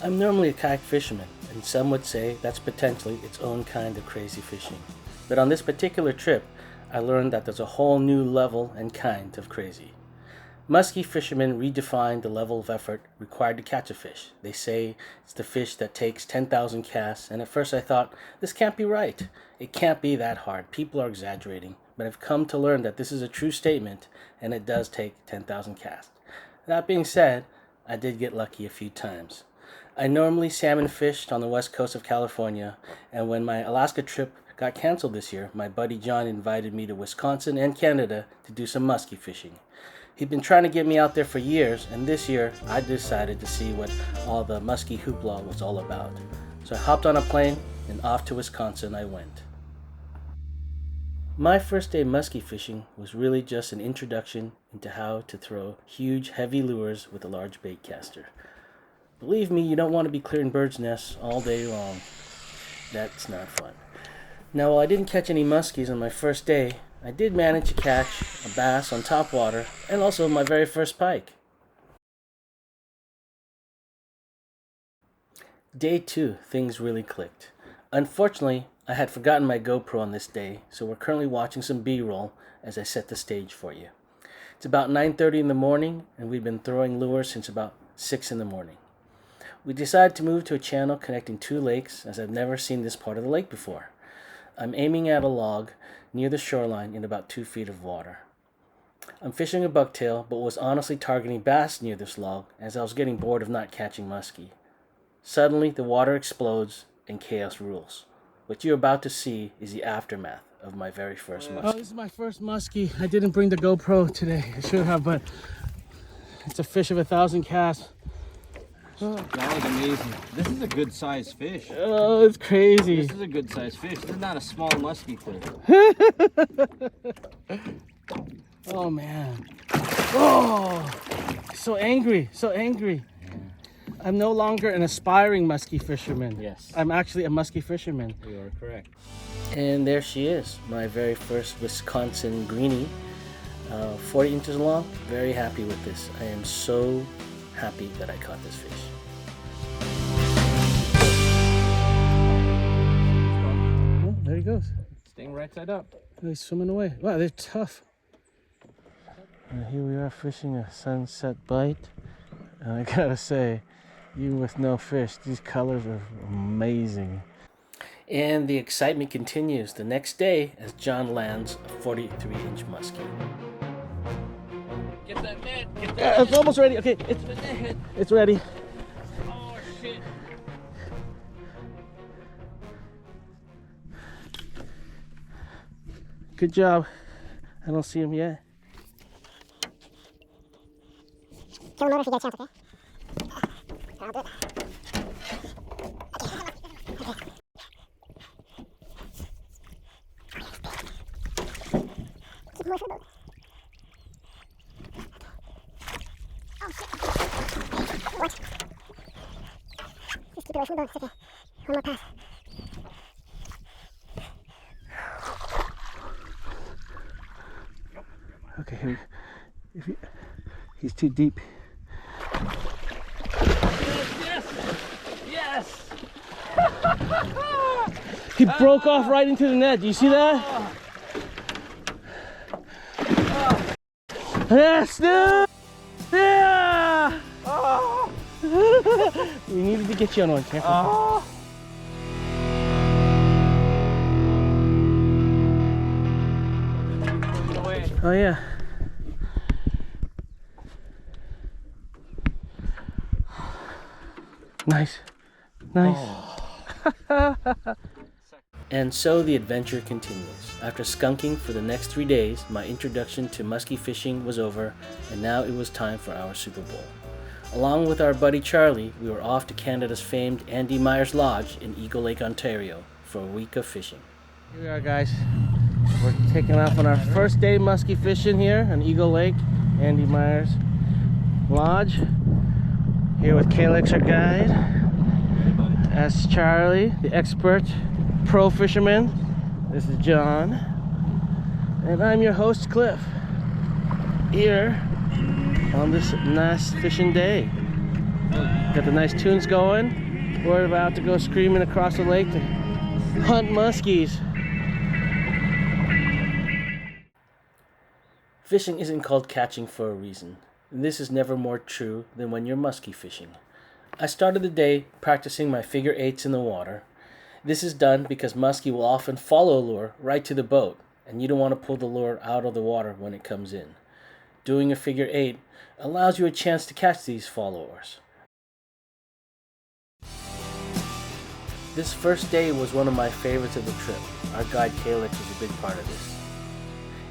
I'm normally a kayak fisherman, and some would say that's potentially its own kind of crazy fishing. But on this particular trip, I learned that there's a whole new level and kind of crazy. Musky fishermen redefine the level of effort required to catch a fish. They say it's the fish that takes 10,000 casts, and at first I thought, this can't be right. It can't be that hard. People are exaggerating. But I've come to learn that this is a true statement, and it does take 10,000 casts. That being said, I did get lucky a few times. I normally salmon fished on the west coast of California, and when my Alaska trip got canceled this year, my buddy John invited me to Wisconsin and Canada to do some musky fishing. He'd been trying to get me out there for years, and this year I decided to see what all the musky hoopla was all about. So I hopped on a plane and off to Wisconsin I went. My first day musky fishing was really just an introduction into how to throw huge, heavy lures with a large bait caster. Believe me, you don't want to be clearing birds' nests all day long. That's not fun. Now, while I didn't catch any muskies on my first day, I did manage to catch a bass on top water and also my very first pike. Day 2, things really clicked. Unfortunately, I had forgotten my GoPro on this day, so we're currently watching some B-roll as I set the stage for you. It's about 9:30 in the morning, and we've been throwing lures since about 6 in the morning. We decided to move to a channel connecting 2 lakes, as I've never seen this part of the lake before. I'm aiming at a log near the shoreline in about 2 feet of water. I'm fishing a bucktail, but was honestly targeting bass near this log, as I was getting bored of not catching muskie. Suddenly, the water explodes, and chaos rules. What you're about to see is the aftermath of my very first muskie. Oh, this is my first muskie. I didn't bring the GoPro today. I should have, but it's a fish of 1,000 casts. Oh. That was amazing. This is a good sized fish. Oh, it's crazy. This is a good sized fish. This is not a small muskie fish. Oh, man. Oh, so angry, so angry. I'm no longer an aspiring musky fisherman. Yes. I'm actually a musky fisherman. You are correct. And there she is, my very first Wisconsin greenie. 40 inches long. Very happy with this. I am so happy that I caught this fish. Oh, there he goes. Staying right side up. Oh, he's swimming away. Wow, they're tough. And here we are fishing a sunset bite. And I gotta say, even with no fish, these colors are amazing. And the excitement continues the next day as John lands a 43-inch muskie. Get that net. Get that Yeah, it's almost ready. Okay, it's ready. Oh, shit. Good job. I don't see him yet. Kill him over if you get a chance, okay? I'll do it. Keep him away from the boat. Oh, shit. What? Just keep it away from the boat. It's okay. One more pass. Okay, he's too deep. Yes! He broke off right into the net. Do you see that? Yes, dude! Yeah! We needed to get you on one. Careful. Oh yeah. Nice. And so the adventure continues. After skunking for the next 3 days, my introduction to musky fishing was over, and now it was time for our Super Bowl. Along with our buddy Charlie, we were off to Canada's famed Andy Myers Lodge in Eagle Lake, Ontario, for a week of fishing. Here we are, guys. We're taking off on our first day musky fishing here on Eagle Lake, Andy Myers Lodge. Here with Calix, our guide. That's Charlie, the expert pro fisherman. This is John. And I'm your host, Cliff. Here on this nice fishing day. Got the nice tunes going. We're about to go screaming across the lake to hunt muskies. Fishing isn't called catching for a reason, and this is never more true than when you're musky fishing. I started the day practicing my figure eights in the water. This is done because muskie will often follow a lure right to the boat, and you don't want to pull the lure out of the water when it comes in. Doing a figure eight allows you a chance to catch these followers. This first day was one of my favorites of the trip. Our guide Kalex was a big part of this.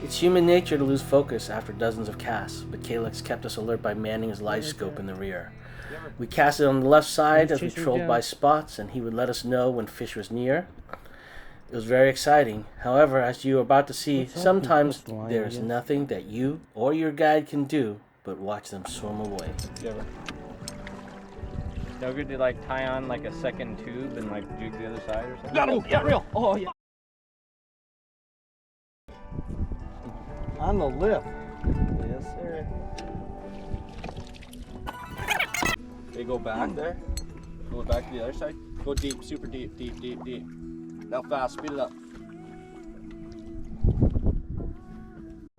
It's human nature to lose focus after dozens of casts, but Kalex kept us alert by manning his live scope in the rear. We casted on the left side as we trolled by spots, and he would let us know when fish was near. It was very exciting. However, as you are about to see, sometimes there's nothing that you or your guide can do but watch them swim away. No good to like tie on like a second tube and like juke the other side or something? Got him! Yeah, real! Oh, yeah. On the lip. Yes, sir. They go back there. Go back to the other side. Go deep, super deep, deep, deep, deep. Now fast, speed it up.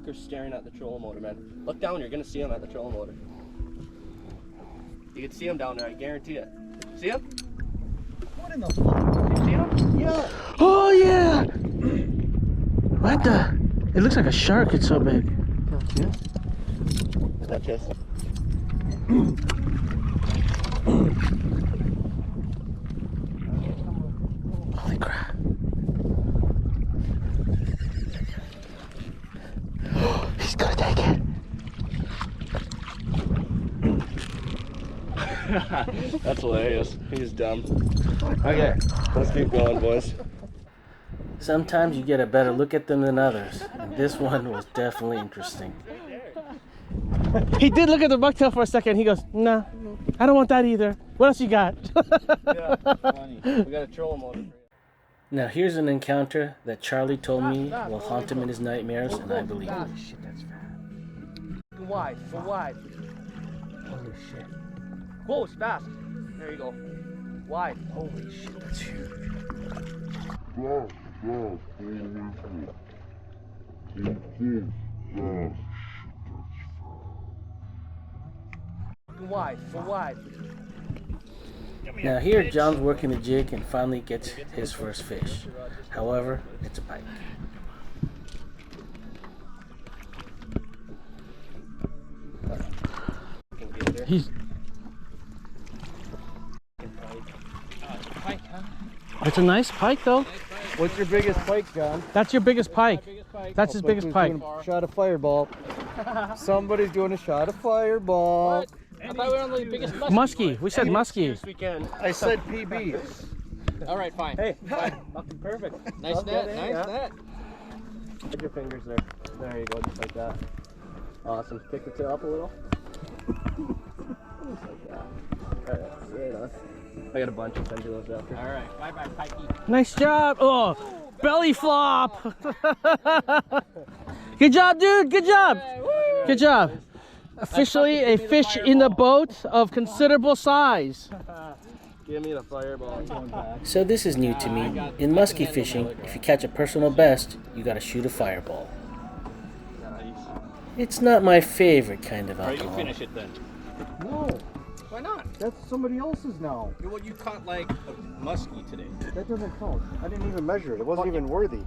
They're staring at the trolling motor, man. Look down, you're gonna see them at the trolling motor. You can see them down there, I guarantee it. See them? What in the fuck? You see them? Yeah. Oh yeah! What the? It looks like a shark, it's so big. That's just. Holy crap. He's gonna take it. That's hilarious. He's dumb. Okay, let's keep going, boys. Sometimes you get a better look at them than others, and this one was definitely interesting. He did look at the bucktail for a second. He goes, "Nah, I don't want that either. What else you got?" Yeah, funny. We got a trolling motor for you. Now here's an encounter that Charlie told me will haunt him in his nightmares, and I believe it. Shit, that's fat. Go wide, go wide. Holy shit. Close, fast. There you go. Wide. Holy shit, that's huge. Go wide, go wide. Now here John's working the jig and finally gets his first fish. However, it's a pike. He's... It's a nice pike though. What's your biggest pike, John? That's your biggest pike. That's his biggest pike. Shot of fireball. Somebody's doing a shot of fireball. I thought we were on the biggest Muskie. We said muskie. This weekend. I said PBs. All right, fine. Hey, fine. fucking perfect. Nice net, nice net. Put your fingers there. There you go, just like that. Awesome. Pick the tail up a little. Just like that. Alright, right on. I got a bunch of send you those after. All right, bye bye, pikey. Nice job. Oh, belly flop. Good job, dude. Good job. Good job. Officially a fish in the boat of considerable size. Give me the fireball. So this is new to me. In muskie fishing, if you catch a personal best, you gotta shoot a fireball. Nice. It's not my favorite kind of All right, you alcohol. finish it then. No, Why not? that's somebody else's now. Well, you caught like a muskie today. That doesn't count. I didn't even measure it. It wasn't even worthy.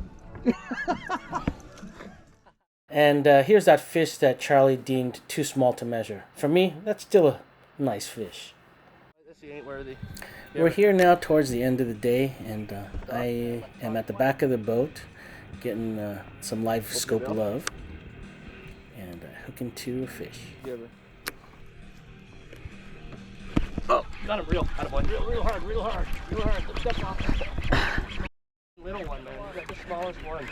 And here's that fish that Charlie deemed too small to measure. For me, that's still a nice fish. This ain't worthy. We're here now towards the end of the day, and I am at the back of the boat getting some live scope love and hooking to a fish. Oh, got him real. Got him one. Real hard, real hard, real hard. Step off. Little one, man. You got the smallest one.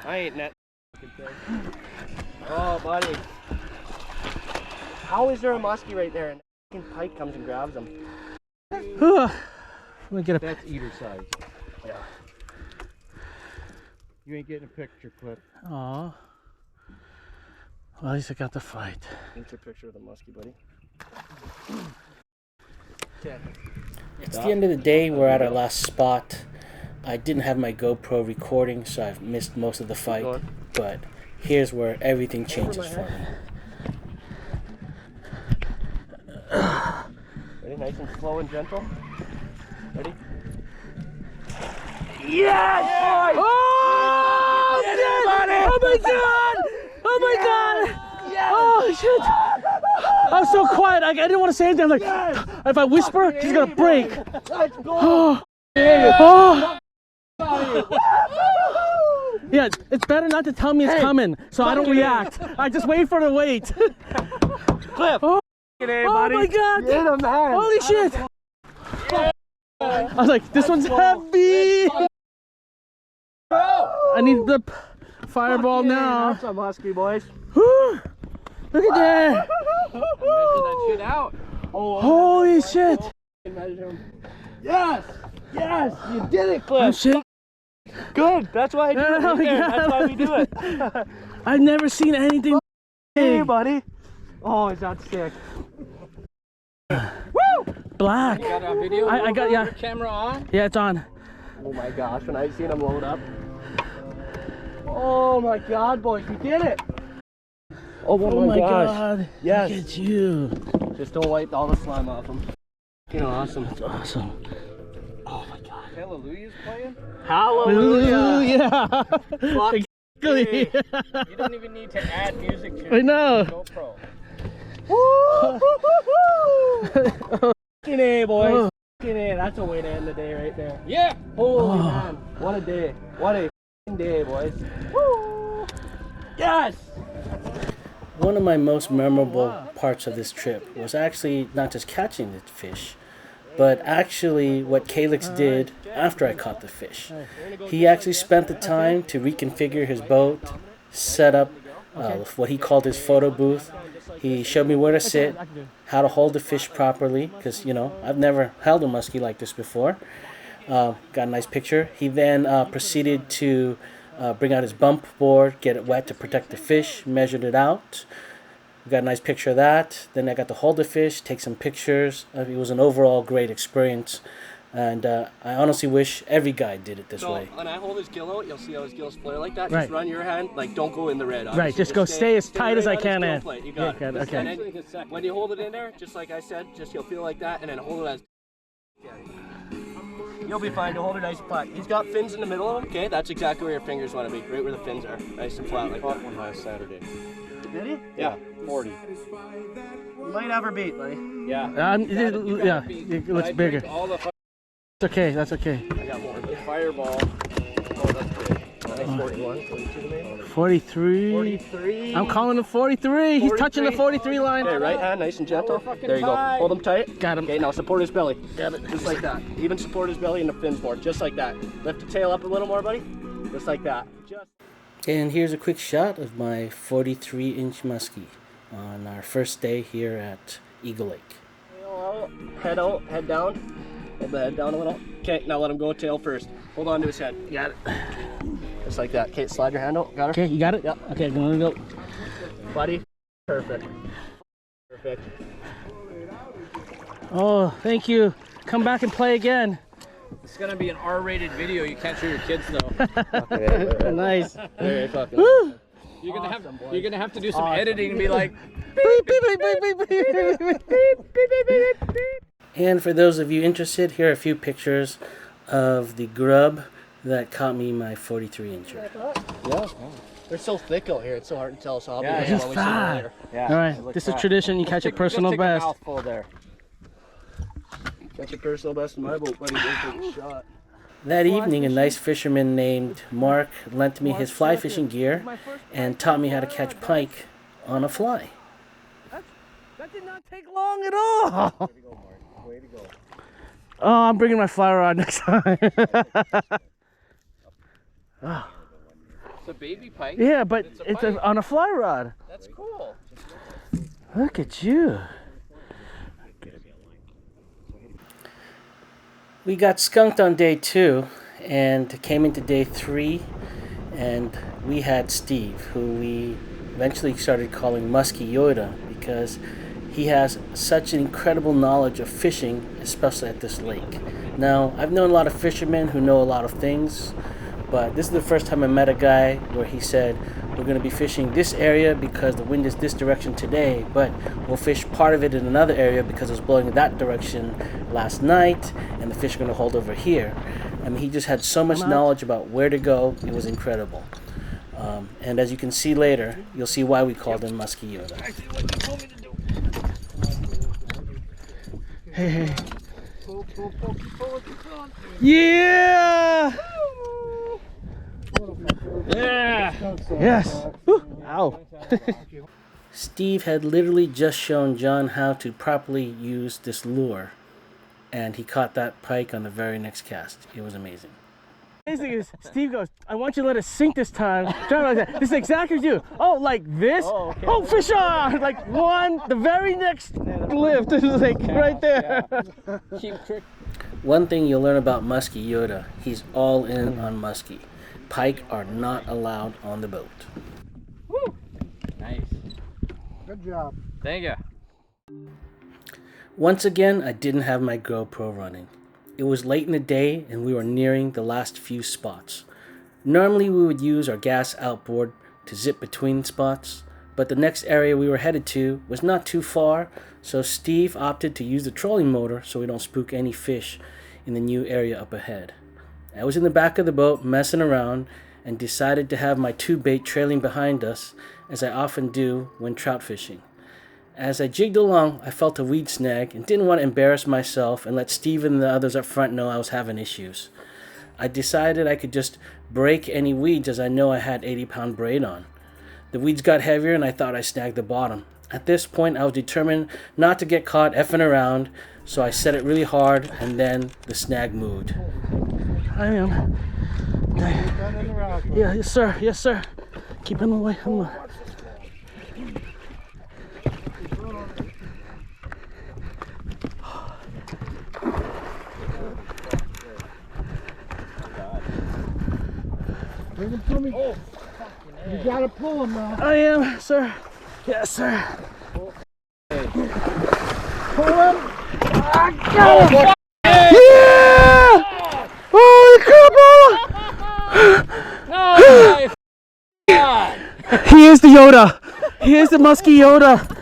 I ain't net. Oh, buddy. How is there a muskie right there and the pike comes and grabs him? Let me get a... That's eater size. Yeah. You ain't getting a picture clip. Aw. Well, at least I got the fight. Get a picture of the muskie, buddy. It's the end of the day. We're at our last spot. I didn't have my GoPro recording, so I've missed most of the fight. But here's where everything changes for me. Ready? Nice and slow and gentle. Ready? Yes! Oh! Yes! Oh my god! Oh my god! Yes! Oh shit! I'm so quiet. I didn't want to say anything. I'm like, if I whisper, he's gonna break. Let's go! Oh! Yeah, it's better not to tell me it's coming, so I don't react. I just wait for the wait. Cliff. Oh my god! Get him, man. Holy shit! I was like, this one's heavy. I need the fireball now. That's a musky, boys. Whew. Look at that. Measure that shit out. Holy shit! Yes! Yes! You did it, Cliff! Oh shit! Good! That's why I do it right there. That's why we do it. I've never seen anything Hey, big. buddy! Oh, is that sick? Woo! Black! You got a video? I got, yeah. Your camera on? Yeah, it's on. Oh my gosh, when I seen him load up. Oh my god, boys, we did it! Oh my gosh. God. Yes. Look at you. Just don't wipe all the slime off him. You know, awesome. That's awesome. Oh my god. Hallelujah's playing? Hallelujah! Exactly. You don't even need to add music to I know. GoPro. Fucking A, boys. Fucking A. That's a way to end the day right there. Yeah! Holy man. What a day. What a fucking day, boys. Woo! Yes! One of my most memorable parts of this trip was actually not just catching the fish, but actually what Calix did after I caught the fish. He actually spent the time to reconfigure his boat, set up what he called his photo booth. He showed me where to sit, how to hold the fish properly, because, you know, I've never held a muskie like this before. Got a nice picture. He then proceeded to bring out his bump board, get it wet to protect the fish, measured it out. We got a nice picture of that. Then I got to hold the fish, take some pictures. It was an overall great experience. And I honestly wish every guy did it this way. When I hold his gill out, you'll see how his gills flare like that. Right. Just run your hand, like don't go in the red. Right, just go stay as tight as I can. You got it. Okay. And then when you hold it in there, just like I said, just you'll feel like that, and then hold it as. You'll be fine to hold it nice and flat. He's got fins in the middle of him. Okay, that's exactly where your fingers want to be, right where the fins are, nice and flat like that. One last Saturday. Did he? Yeah, 40. You might have her beat, buddy. Yeah. Yeah, it looks bigger. All the It's okay, that's okay. I got more. the fireball. Oh, that's big. Nice 41, 42 maybe. 43. 43. I'm calling him 43. He's touching the 43 line. Okay, right hand, nice and gentle. There you go. Hold him tight. Got him. Okay, now support his belly. Got it. Just like that. Even support his belly and the fins more. Just like that. Lift the tail up a little more, buddy. Just like that. And here's a quick shot of my 43-inch muskie on our first day here at Eagle Lake. Head out, head down. Hold the head down a little. Okay, now let him go tail first. Hold on to his head. Got it. Just like that. Okay, slide your hand out. Got her? Okay, you got it? Yep. Okay, I'm gonna go. Buddy. Perfect. Perfect. Oh, thank you. Come back and play again. It's gonna be an R-rated video. You can't show your kids though. Nice. Very fucking Woo! You're gonna have to do some editing and be like, Beep, beep, beep, beep, beep, beep, beep. And for those of you interested, here are a few pictures of the grub that caught me my 43-incher. Yeah. They're so thick out here. It's so hard to tell. So I'll be Yeah, looking yeah. when we see them later. yeah. All right, this is tradition. You catch your personal Just take best. A mouthful there. Catch your personal best in my boat, buddy. Just take a shot. That evening, a nice fisherman named Mark lent me his fly fishing gear and taught me how to catch pike on a fly. That did not take long at all. Way to go, Mark. Way to go. Oh, I'm bringing my fly rod next time. It's a baby pike. Yeah, but It's a it's bite. on a fly rod. That's cool. Look at you. We got skunked on day 2 and came into day 3, and we had Steve, who we eventually started calling Musky Yoda because He has such an incredible knowledge of fishing, especially at this lake. Now, I've known a lot of fishermen who know a lot of things, but this is the first time I met a guy where he said, we're going to be fishing this area because the wind is this direction today, but we'll fish part of it in another area because it was blowing that direction last night, and the fish are going to hold over here. I mean, he just had so much knowledge about where to go. It was incredible. And as you can see later, you'll see why we called him Musky Yoda. Hey. Yeah! Yeah! Yes! Woo. Ow! Steve had literally just shown John how to properly use this lure, and he caught that pike on the very next cast. It was amazing. Amazing is Steve goes, I want you to let it sink this time. Try like that. This is exactly what you do. Oh, like this? Oh, okay. Oh, fish on! Like one, the very next lift is like right there. One thing you'll learn about Musky Yoda, he's all in on muskie. Pike are not allowed on the boat. Woo! Nice. Good job. Thank you. Once again, I didn't have my GoPro running. It was late in the day and we were nearing the last few spots. Normally we would use our gas outboard to zip between spots, but the next area we were headed to was not too far, so Steve opted to use the trolling motor so we don't spook any fish in the new area up ahead. I was in the back of the boat messing around and decided to have my tube bait trailing behind us, as I often do when trout fishing. As I jigged along, I felt a weed snag and didn't want to embarrass myself and let Steve and the others up front know I was having issues. I decided I could just break any weeds, as I know I had 80-pound braid on. The weeds got heavier and I thought I snagged the bottom. At this point, I was determined not to get caught effing around, so I set it really hard and then the snag moved. I am. Yeah, yes sir, yes sir. Keep him away. Bring him to me. Oh, you gotta pull him now. I am, sir. Yes, sir. Pull him. I got him. Yeah! Oh, No! he is the Yoda. He is the Musky Yoda.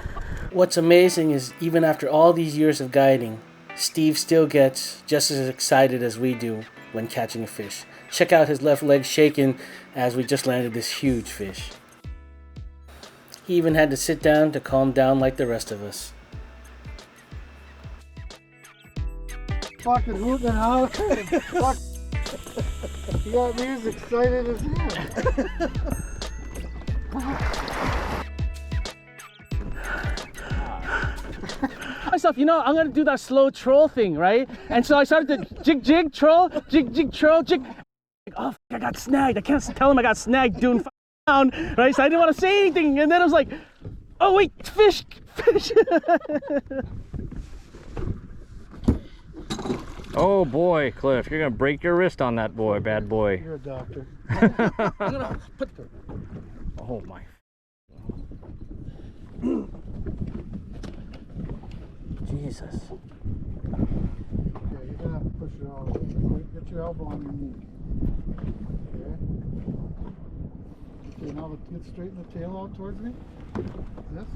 What's amazing is even after all these years of guiding, Steve still gets just as excited as we do when catching a fish. Check out his left leg shaking as we just landed this huge fish. He even had to sit down to calm down like the rest of us. Fucking hooting and hollering. Fuck. You got me as excited as him. Myself, you know, I'm gonna do that slow troll thing, right? And so I started to jig troll, jig troll, jig. Oh, I got snagged. I can't tell him I got snagged doing down, right? So I didn't want to say anything, and then I was like, oh wait, fish. Oh boy, Cliff, you're gonna break your wrist on that boy, bad boy. You're a doctor. I'm gonna put the. Oh my. Jesus. Okay, you're gonna have to push it all the way. Get your elbow on your knee. Okay. Okay, now let's straighten the tail out towards me. This.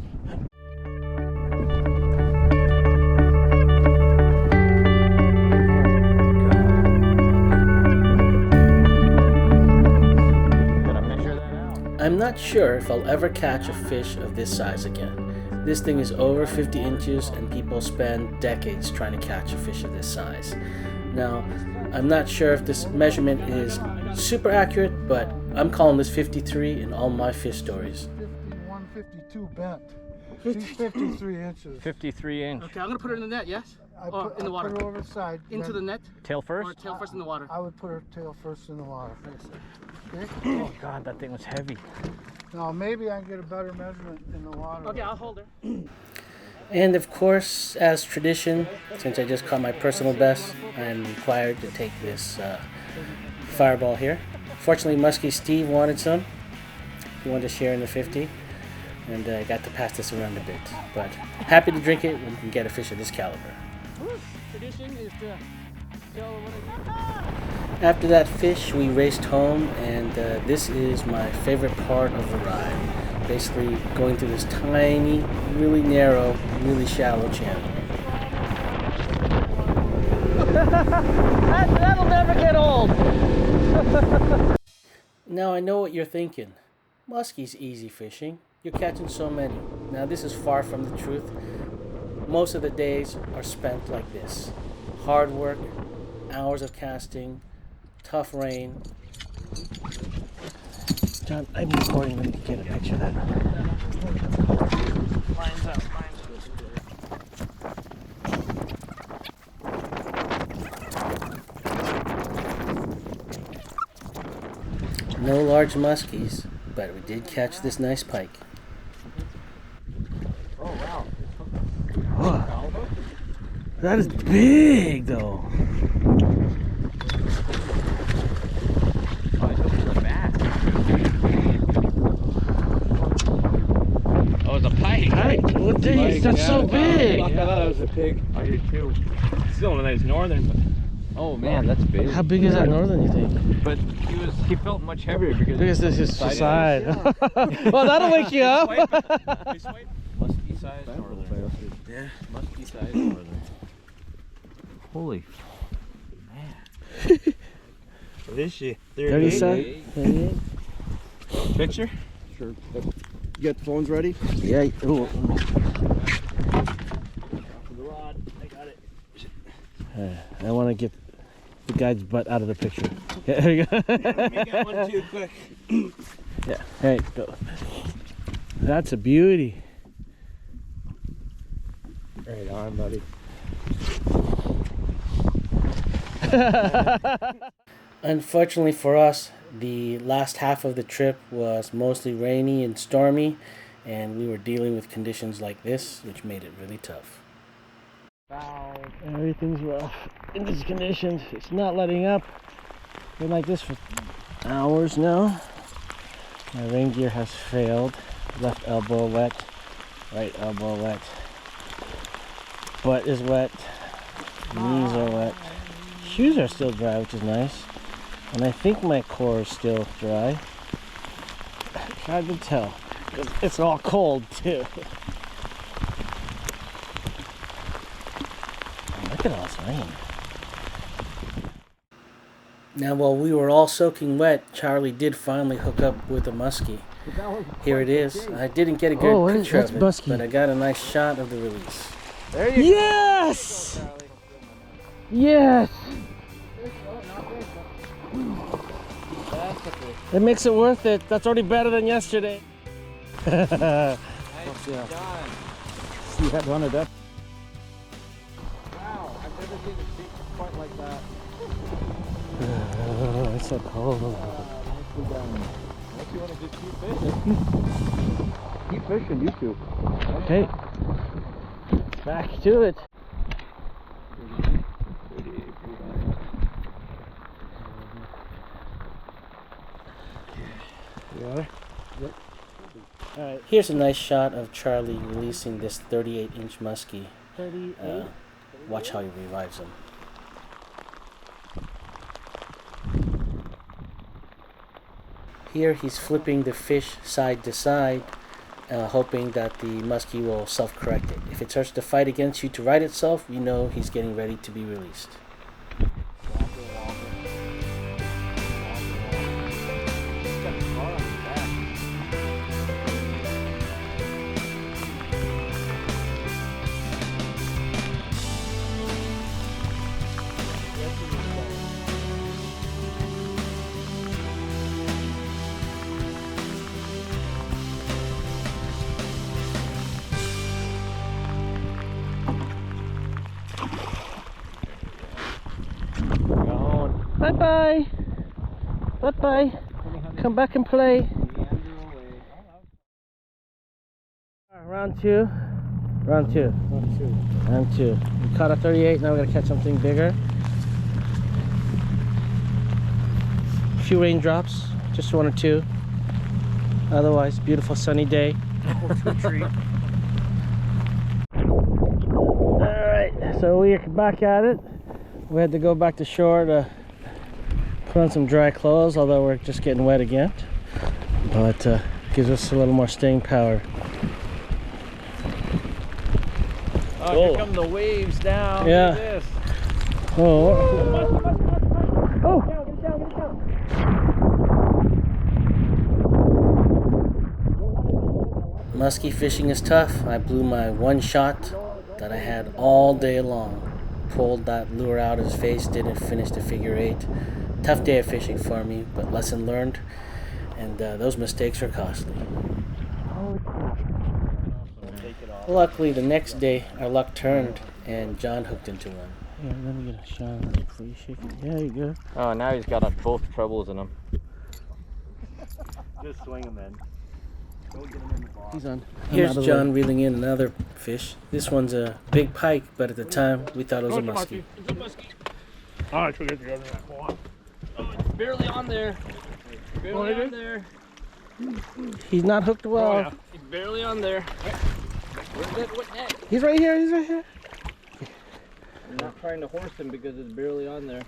I'm not sure if I'll ever catch a fish of this size again. This thing is over 50 inches and people spend decades trying to catch a fish of this size. Now, I'm not sure if this measurement is super accurate, but I'm calling this 53 in all my fish stories. 51, 52 bent. She's 53 inches. 53 inch. Okay, I'm gonna put her in the net. Yes. Or in the water. Put her over the side. Into the net. Tail Or first? tail first in the water. I would put her tail first in the water. Okay? Oh god, that thing was heavy. Now maybe I can get a better measurement in the water. Okay, I'll hold her. And of course, as tradition, since I just caught my personal best, I am required to take this fireball here. Fortunately, Musky Steve wanted some. He wanted to share in the 50. and I got to pass this around a bit. But happy to drink it when we can get a fish of this caliber. Tradition is to tell what After that fish, we raced home, and this is my favorite part of the ride. Basically going through this tiny, really narrow, really shallow channel. That'll never get old. Now I know what you're thinking. Muskie's easy fishing. You're catching so many. Now this is far from the truth. Most of the days are spent like this. Hard work, hours of casting, tough rain. John, I'm recording. Let me get a picture of that. Line's out. No large muskies, but we did catch this nice pike. Oh, that is big, though. Oh, it's a pike. Right? Well, geez, that's so big. I thought it was a pig. I did too. Still a nice northern, but oh man, that's big. How big is that northern, you think? But he felt much heavier because This is the side. Well, that'll wake you up. Musky size northern. Yeah. Musky size northern. Holy man. What is she? 37? 38? Picture? Sure. You got the phones ready? Yeah. Ooh. The rod. I got it. I want to get the guy's butt out of the picture. Yeah, there you go. Let me get one too quick. Yeah, hey, go. That's a beauty. Right on, buddy. Unfortunately for us, the last half of the trip was mostly rainy and stormy, and we were dealing with conditions like this, which made it really tough. Everything's rough in these conditions. It's not letting up. Been like this for hours now. My rain gear has failed. Left elbow wet, right elbow wet. Butt is wet. Knees are wet. Shoes are still dry, which is nice. And I think my core is still dry. Hard to tell, because it's all cold too. Look at all this rain. Now, while we were all soaking wet, Charlie did finally hook up with a muskie. Here it is. I didn't get a good picture that's of it, muskie. but I got a nice shot of the release. Yes! Yes! It makes it worth it. That's already better than yesterday. Nice done. You had one of that. Wow, I've never seen a big quite like that. It's so cold. Unless you want to just keep fishing. Keep fishing, you two. Okay. Back to it. You got it? Yep. Alright, here's a nice shot of Charlie releasing this 38-inch muskie. 38. Watch how he revives him. Here he's flipping the fish side to side, hoping that the muskie will self-correct it. If it starts to fight against you to right itself, you know he's getting ready to be released. Bye-bye. Bye-bye. Come back and play. Round two. Round two. Round two. We caught a 38, now we're going to catch something bigger. A few raindrops, just one or two. Otherwise, beautiful sunny day. Alright, so we're back at it. We had to go back to shore to put on some dry clothes, although we're just getting wet again. But gives us a little more staying power. Oh, here come the waves down. Yeah. Look at this. Oh. Oh. Musky fishing is tough. I blew my one shot that I had all day long. Pulled that lure out of his face, didn't finish the figure eight. Tough day of fishing for me, but lesson learned. And those mistakes are costly. Holy crap. Luckily, the next day, our luck turned and John hooked into one. Here, let me get a shot on it before you shake it. Yeah, you go. Oh, now he's got both troubles in him. Just swing him in. Go get him in the box. He's on. Here's John reeling in another fish. This one's a big pike, but at the time, we thought it was a muskie. It's a muskie. All right, we'll get together now. Go on. Oh, it's barely on there. Barely on there. He's not hooked well. Oh, yeah. He's barely on there. Where's that? What net? He's right here. He's right here. I'm not trying to horse him because it's barely on there.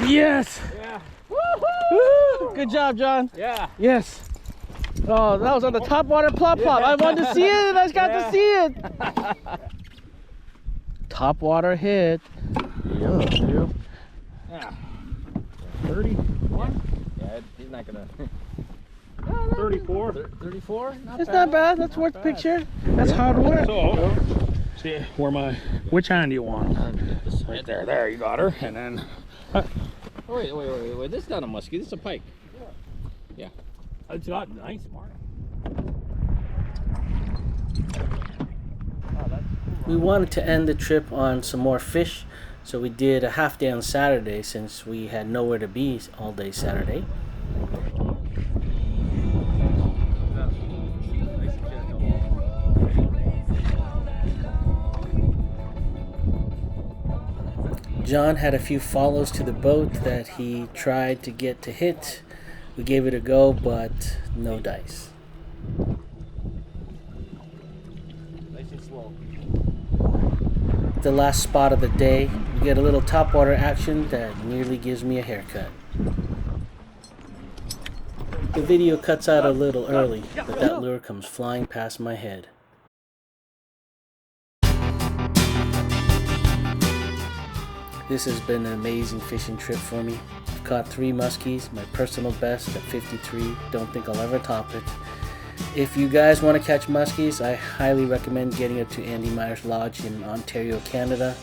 Yes. Yeah. Woo-hoo! Good job, John. Yeah. Yes. Oh, that was on the top water plop plop. I wanted to see it and I got to see it. Top water hit. Yeah. 31? Yeah, he's not gonna. 34. 34? It's not bad. That's worth the picture. That's hard work. So, see which hand do you want? Right there. There, you got her. And then. Oh, wait. This is not a muskie. This is a pike. Yeah. It's not nice, Mark. We wanted to end the trip on some more fish, so we did a half day on Saturday since we had nowhere to be all day Saturday. John had a few follows to the boat that he tried to get to hit. We gave it a go, but no dice. Nice and slow. The last spot of the day, we get a little topwater action that nearly gives me a haircut. The video cuts out a little early, but that lure comes flying past my head. This has been an amazing fishing trip for me. I've caught 3 muskies, my personal best at 53. Don't think I'll ever top it. If you guys want to catch muskies, I highly recommend getting up to Andy Meyer's Lodge in Ontario, Canada.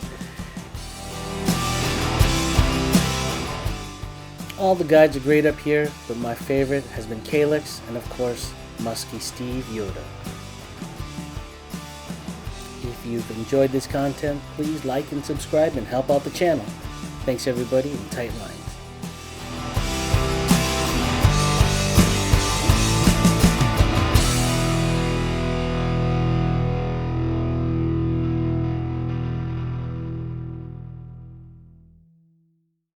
All the guides are great up here, but my favorite has been Calyx and of course Musky Steve Yoda. If you've enjoyed this content, please like and subscribe and help out the channel. Thanks everybody, and tight line.